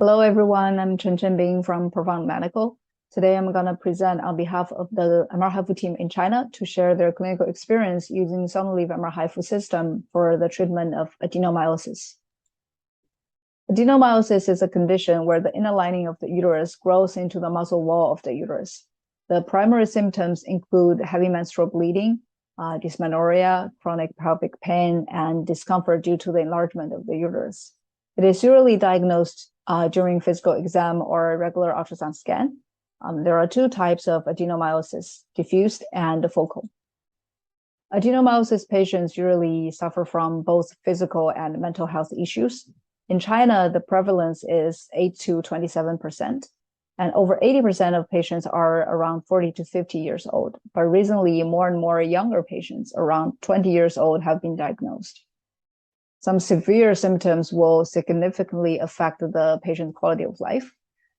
Hello, everyone. I'm Chenchen Bing from Profound Medical. Today, I'm going to present on behalf of the MR-HIFU team in China to share their clinical experience using Sonalleve MR-HIFU system for the treatment of adenomyosis. Adenomyosis is a condition where the inner lining of the uterus grows into the muscle wall of the uterus. The primary symptoms include heavy menstrual bleeding, dysmenorrhea, chronic pelvic pain, and discomfort due to the enlargement of the uterus. It is usually diagnosed during physical exam or a regular ultrasound scan. There are two types of adenomyosis, diffused and focal. Adenomyosis patients usually suffer from both physical and mental health issues. In China, the prevalence is 8 to 27%, and over 80% of patients are around 40 to 50 years old. But recently, more and more younger patients around 20 years old have been diagnosed. Some severe symptoms will significantly affect the patient's quality of life,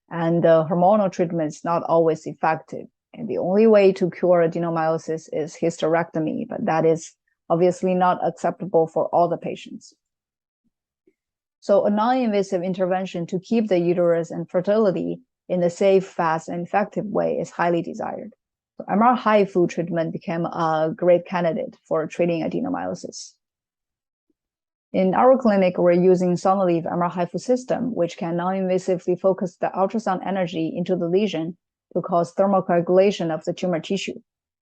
and hormonal treatment is not always effective. And the only way to cure adenomyosis is hysterectomy, but that is obviously not acceptable for all the patients. So a non-invasive intervention to keep the uterus and fertility in a safe, fast, and effective way is highly desired. So MR-HIFU treatment became a great candidate for treating adenomyosis. In our clinic, we're using Sonalleve MR-HIFU system, which can non-invasively focus the ultrasound energy into the lesion to cause thermocoagulation of the tumor tissue.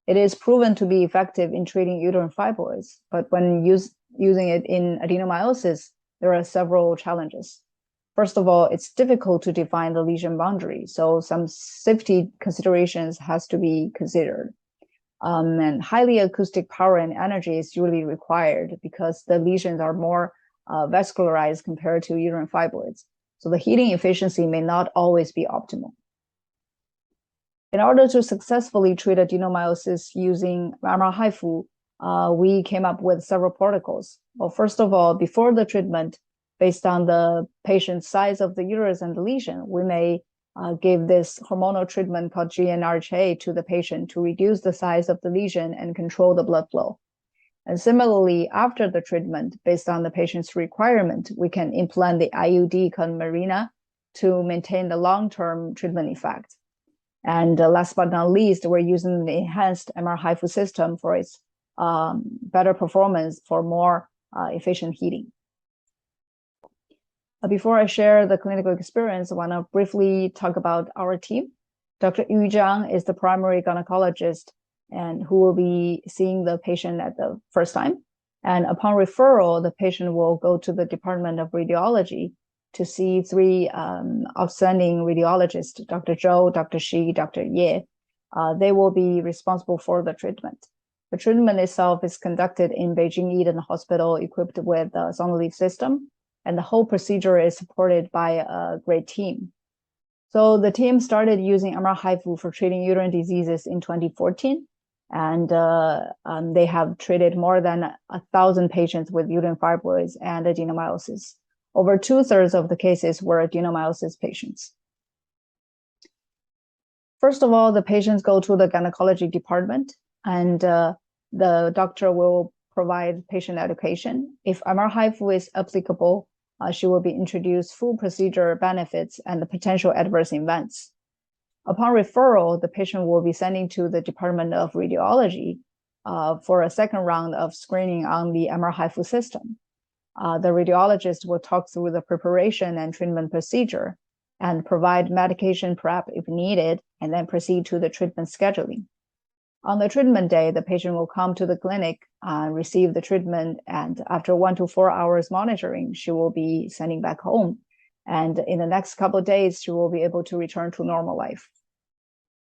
It is proven to be effective in treating uterine fibroids, but when using it in adenomyosis, there are several challenges. First of all, it's difficult to define the lesion boundary, so some safety considerations has to be considered. And highly acoustic power and energy is usually required because the lesions are more vascularized compared to uterine fibroids. So the heating efficiency may not always be optimal. In order to successfully treat adenomyosis using MR-HIFU, we came up with several protocols. Well, first of all, before the treatment, based on the patient's size of the uterus and the lesion, we may give this hormonal treatment called GnRHA to the patient to reduce the size of the lesion and control the blood flow. And similarly, after the treatment, based on the patient's requirement, we can implant the IUD called Mirena to maintain the long-term treatment effect. And last but not least, we're using the enhanced MR-HIFU system for its better performance for more efficient heating. Before I share the clinical experience, I want to briefly talk about our team. Dr. Yu Zhang is the primary gynecologist and who will be seeing the patient at the first time. And upon referral, the patient will go to the Department of Radiology to see three outstanding radiologists, Dr. Zhou, Dr. Shi, Dr. Ye. They will be responsible for the treatment. The treatment itself is conducted in Beijing Eden Hospital, equipped with the Sonalleve system. And the whole procedure is supported by a great team. So the team started using MR-HIFU for treating uterine diseases in 2014, and they have treated more than 1,000 patients with uterine fibroids and adenomyosis. Over 2/3 of the cases were adenomyosis patients. First of all, the patients go to the gynecology department, and the doctor will provide patient education. If MR-HIFU is applicable, she will be introduced full procedure benefits and the potential adverse events. Upon referral, the patient will be sending to the Department of Radiology for a second round of screening on the MR-HIFU system. The radiologist will talk through the preparation and treatment procedure and provide medication prep if needed, and then proceed to the treatment scheduling. On the treatment day, the patient will come to the clinic, receive the treatment, and after 1 to 4 hours monitoring, she will be sending back home. And in the next couple of days, she will be able to return to normal life.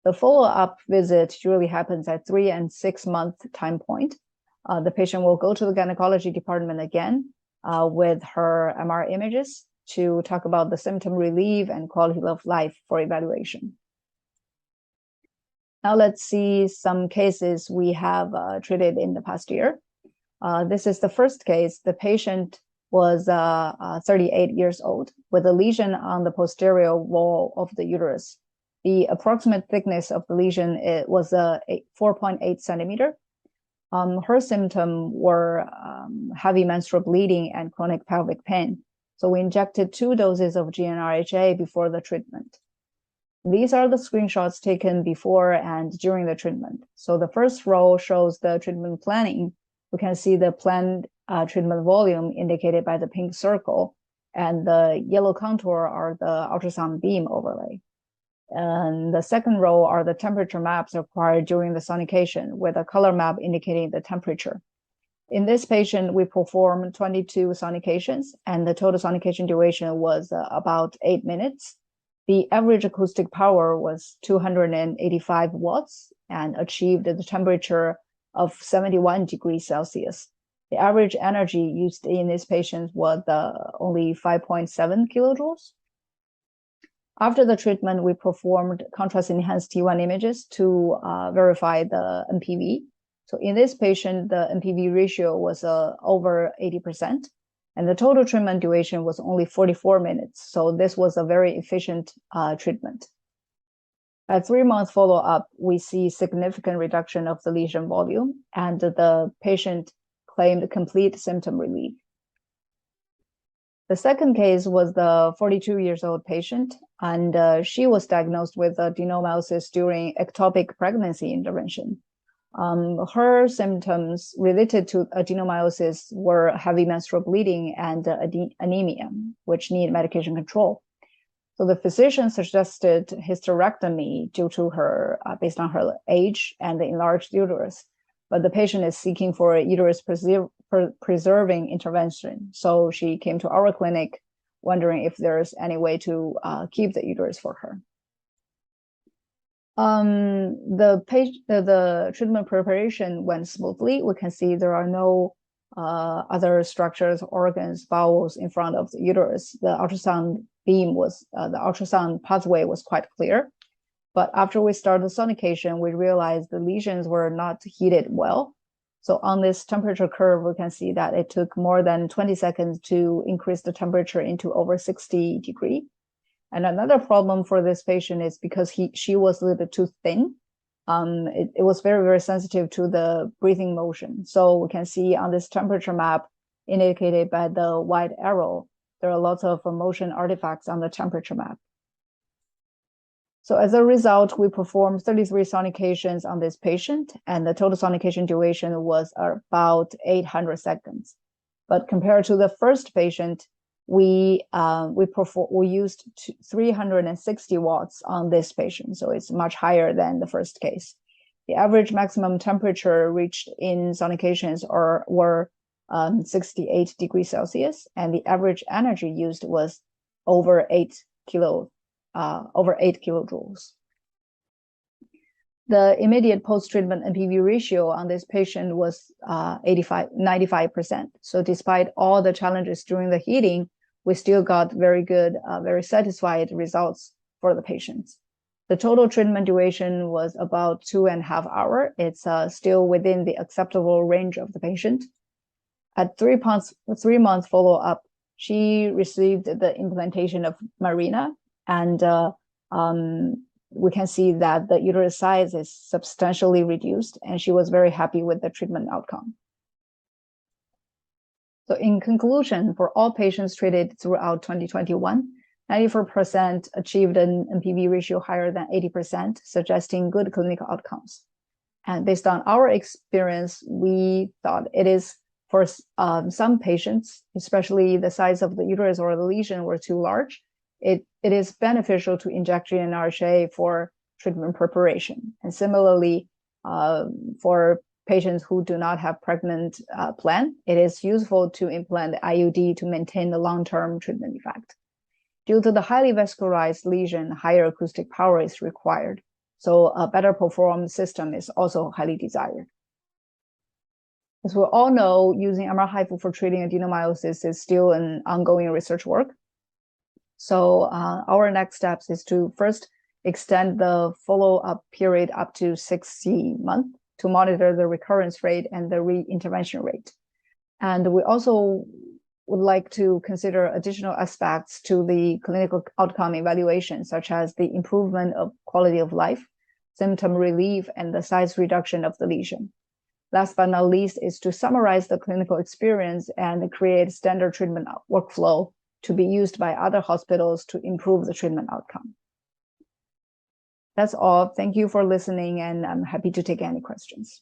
The follow-up visit usually happens at 3 and 6 month time point. The patient will go to the gynecology department again with her MR images to talk about the symptom relief and quality of life for evaluation. Now let's see some cases we have treated in the past year. This is the first case. The patient was 38 years old with a lesion on the posterior wall of the uterus. The approximate thickness of the lesion was 4.8 centimeter. Her symptoms were heavy menstrual bleeding and chronic pelvic pain. So we injected 2 doses of GnRHA before the treatment. These are the screenshots taken before and during the treatment. So the first row shows the treatment planning. We can see the planned treatment volume indicated by the pink circle, and the yellow contour are the ultrasound beam overlay. And the second row are the temperature maps acquired during the sonication, with a color map indicating the temperature. In this patient, we performed 22 sonications, and the total sonication duration was about 8 minutes. The average acoustic power was 285 watts and achieved the temperature of 71 degrees Celsius. The average energy used in this patient was only 5.7 kilojoules. After the treatment, we performed contrast-enhanced T1 images to verify the NPV. So in this patient, the NPV ratio was over 80%, and the total treatment duration was only 44 minutes. So this was a very efficient treatment. At 3-month follow-up, we see significant reduction of the lesion volume, and the patient claimed complete symptom relief. The second case was the 42-year-old patient, and she was diagnosed with adenomyosis during ectopic pregnancy intervention. Her symptoms related to adenomyosis were heavy menstrual bleeding and anemia, which need medication control. So the physician suggested hysterectomy due to her, based on her age and the enlarged uterus, but the patient is seeking for a uterus preserving intervention. So she came to our clinic wondering if there's any way to keep the uterus for her. The treatment preparation went smoothly. We can see there are no other structures, organs, bowels in front of the uterus. The ultrasound beam was, the ultrasound pathway was quite clear. But after we started the sonication, we realized the lesions were not heated well. So on this temperature curve, we can see that it took more than 20 seconds to increase the temperature into over 60 degrees. And another problem for this patient is because she was a little bit too thin. It was very, very sensitive to the breathing motion. So we can see on this temperature map indicated by the white arrow, there are lots of motion artifacts on the temperature map. So as a result, we performed 33 sonications on this patient, and the total sonication duration was about 800 seconds. But compared to the first patient, we used 360 watts on this patient, so it's much higher than the first case. The average maximum temperature reached in sonications were 68 degrees Celsius, and the average energy used was over 8 kilojoules. The immediate post-treatment NPV ratio on this patient was 95%. So despite all the challenges during the heating, we still got very good, very satisfied results for the patients. The total treatment duration was about 2.5 hours. It's still within the acceptable range of the patient. At 3-month follow-up, she received the implantation of Mirena, and we can see that the uterus size is substantially reduced, and she was very happy with the treatment outcome. So in conclusion, for all patients treated throughout 2021, 94% achieved an NPV ratio higher than 80%, suggesting good clinical outcomes. And based on our experience, we thought it is for some patients, especially the size of the uterus or the lesion were too large, it is beneficial to inject GnRHA for treatment preparation. And similarly, for patients who do not have pregnant plan, it is useful to implant IUD to maintain the long-term treatment effect. Due to the highly vascularized lesion, higher acoustic power is required. So a better performed system is also highly desired. As we all know, using MR-HIFU for treating adenomyosis is still an ongoing research work. So our next steps is to first extend the follow-up period up to 60 months to monitor the recurrence rate and the re-intervention rate. And we also would like to consider additional aspects to the clinical outcome evaluation, such as the improvement of quality of life, symptom relief, and the size reduction of the lesion. Last but not least is to summarize the clinical experience and create standard treatment workflow to be used by other hospitals to improve the treatment outcome. That's all. Thank you for listening, and I'm happy to take any questions.